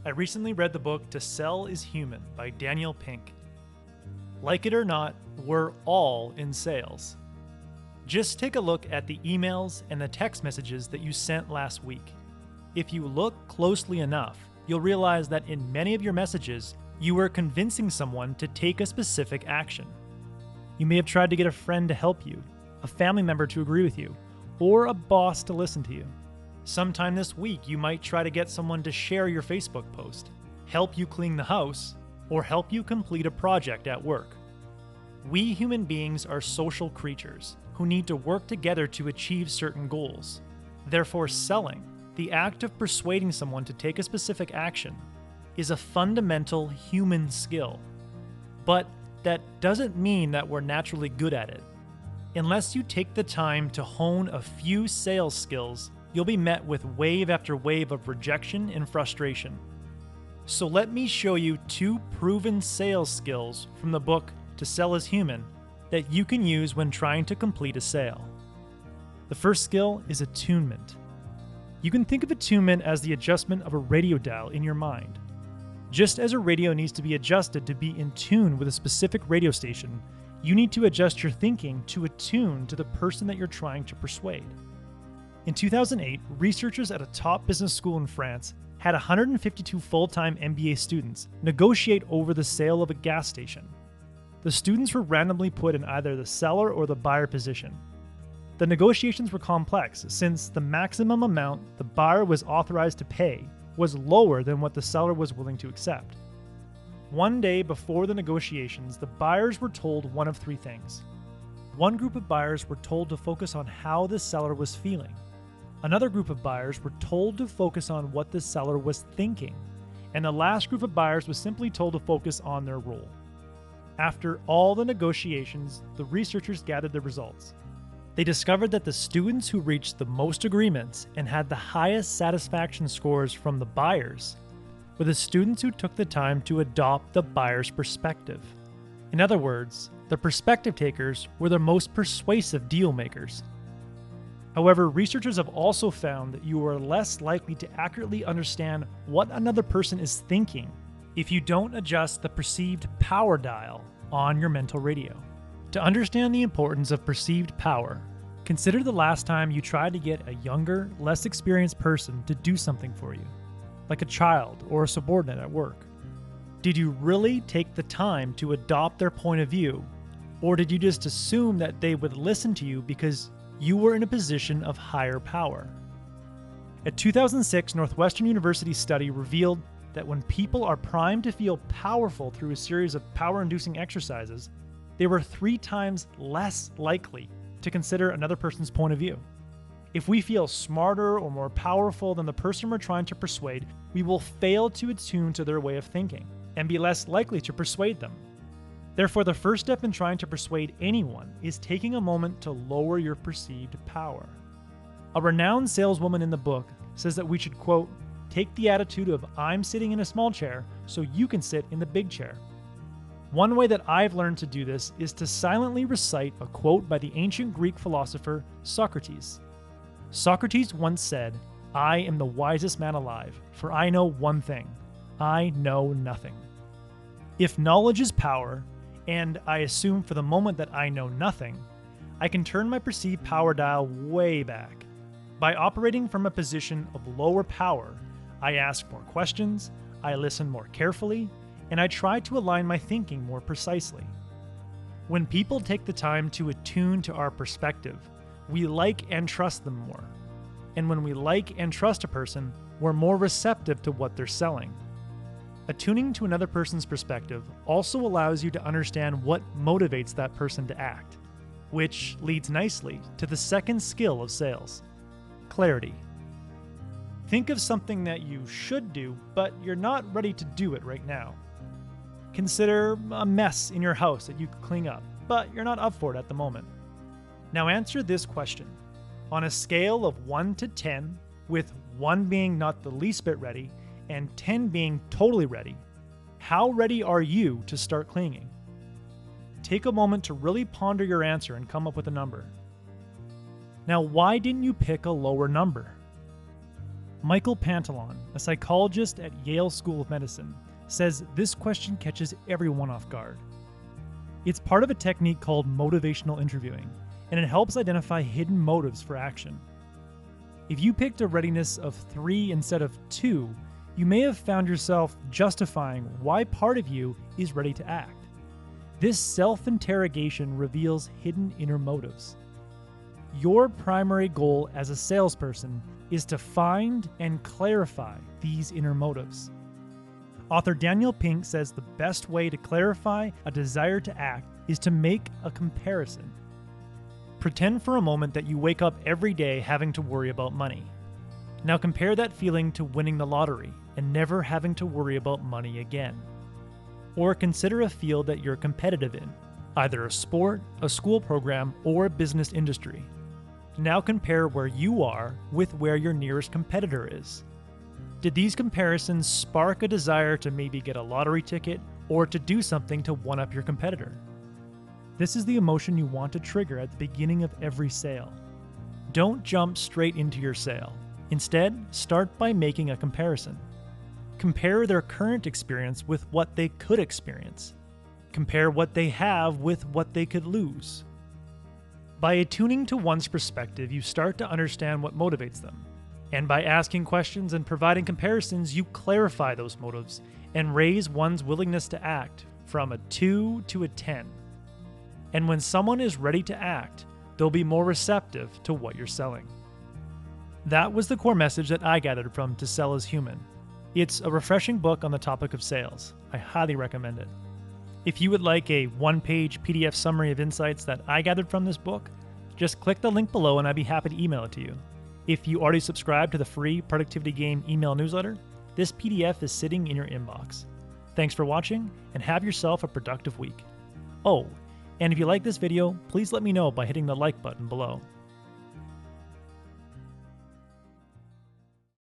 I recently read the book To Sell is Human by Daniel Pink. Like it or not, we're all in sales. Just take a look at the emails and the text messages that you sent last week. If you look closely enough, you'll realize that in many of your messages, you were convincing someone to take a specific action. You may have tried to get a friend to help you, a family member to agree with you, or a boss to listen to you. Sometime this week, you might try to get someone to share your Facebook post, help you clean the house, or help you complete a project at work. We human beings are social creatures who need to work together to achieve certain goals. Therefore, selling, the act of persuading someone to take a specific action, is a fundamental human skill. But that doesn't mean that we're naturally good at it. Unless you take the time to hone a few sales skills, you'll be met with wave after wave of rejection and frustration. So let me show you 2 proven sales skills from the book To Sell is Human that you can use when trying to complete a sale. The first skill is attunement. You can think of attunement as the adjustment of a radio dial in your mind. Just as a radio needs to be adjusted to be in tune with a specific radio station, you need to adjust your thinking to attune to the person that you're trying to persuade. In 2008, researchers at a top business school in France had 152 full-time MBA students negotiate over the sale of a gas station. The students were randomly put in either the seller or the buyer position. The negotiations were complex since the maximum amount the buyer was authorized to pay was lower than what the seller was willing to accept. One day before the negotiations, the buyers were told one of 3 things. One group of buyers were told to focus on how the seller was feeling. Another group of buyers were told to focus on what the seller was thinking. And the last group of buyers was simply told to focus on their role. After all the negotiations, the researchers gathered the results. They discovered that the students who reached the most agreements and had the highest satisfaction scores from the buyers were the students who took the time to adopt the buyer's perspective. In other words, the perspective takers were the most persuasive deal makers. However, researchers have also found that you are less likely to accurately understand what another person is thinking if you don't adjust the perceived power dial on your mental radio. To understand the importance of perceived power, consider the last time you tried to get a younger, less experienced person to do something for you, like a child or a subordinate at work. Did you really take the time to adopt their point of view, or did you just assume that they would listen to you because you were in a position of higher power? A 2006 Northwestern University study revealed that when people are primed to feel powerful through a series of power-inducing exercises, they were 3 times less likely to consider another person's point of view. If we feel smarter or more powerful than the person we're trying to persuade, we will fail to attune to their way of thinking and be less likely to persuade them. Therefore, the first step in trying to persuade anyone is taking a moment to lower your perceived power. A renowned saleswoman in the book says that we should, quote, take the attitude of I'm sitting in a small chair so you can sit in the big chair. One way that I've learned to do this is to silently recite a quote by the ancient Greek philosopher Socrates. Socrates once said, I am the wisest man alive, for I know one thing. I know nothing. If knowledge is power, and I assume for the moment that I know nothing, I can turn my perceived power dial way back. By operating from a position of lower power, I ask more questions, I listen more carefully, and I try to align my thinking more precisely. When people take the time to attune to our perspective, we like and trust them more. And when we like and trust a person, we're more receptive to what they're selling. Attuning to another person's perspective also allows you to understand what motivates that person to act, which leads nicely to the second skill of sales: clarity. Think of something that you should do, but you're not ready to do it right now. Consider a mess in your house that you could clean up, but you're not up for it at the moment. Now answer this question. On a scale of 1 to 10, with 1 being not the least bit ready and 10 being totally ready, how ready are you to start cleaning? Take a moment to really ponder your answer and come up with a number. Now, why didn't you pick a lower number? Michael Pantalon, a psychologist at Yale School of Medicine, says this question catches everyone off guard. It's part of a technique called motivational interviewing, and it helps identify hidden motives for action. If you picked a readiness of 3 instead of 2, you may have found yourself justifying why part of you is ready to act. This self-interrogation reveals hidden inner motives. Your primary goal as a salesperson is to find and clarify these inner motives. Author Daniel Pink says the best way to clarify a desire to act is to make a comparison. Pretend for a moment that you wake up every day having to worry about money. Now compare that feeling to winning the lottery and never having to worry about money again. Or consider a field that you're competitive in, either a sport, a school program, or a business industry. Now compare where you are with where your nearest competitor is. Did these comparisons spark a desire to maybe get a lottery ticket or to do something to one-up your competitor? This is the emotion you want to trigger at the beginning of every sale. Don't jump straight into your sale. Instead, start by making a comparison. Compare their current experience with what they could experience. Compare what they have with what they could lose. By attuning to one's perspective, you start to understand what motivates them. And by asking questions and providing comparisons, you clarify those motives and raise one's willingness to act from a 2 to a 10. And when someone is ready to act, they'll be more receptive to what you're selling. That was the core message that I gathered from To Sell is Human. It's a refreshing book on the topic of sales. I highly recommend it. If you would like a one-page PDF summary of insights that I gathered from this book, just click the link below and I'd be happy to email it to you. If you already subscribe to the free Productivity Game email newsletter, this PDF is sitting in your inbox. Thanks for watching and have yourself a productive week. Oh, and if you like this video, please let me know by hitting the like button below.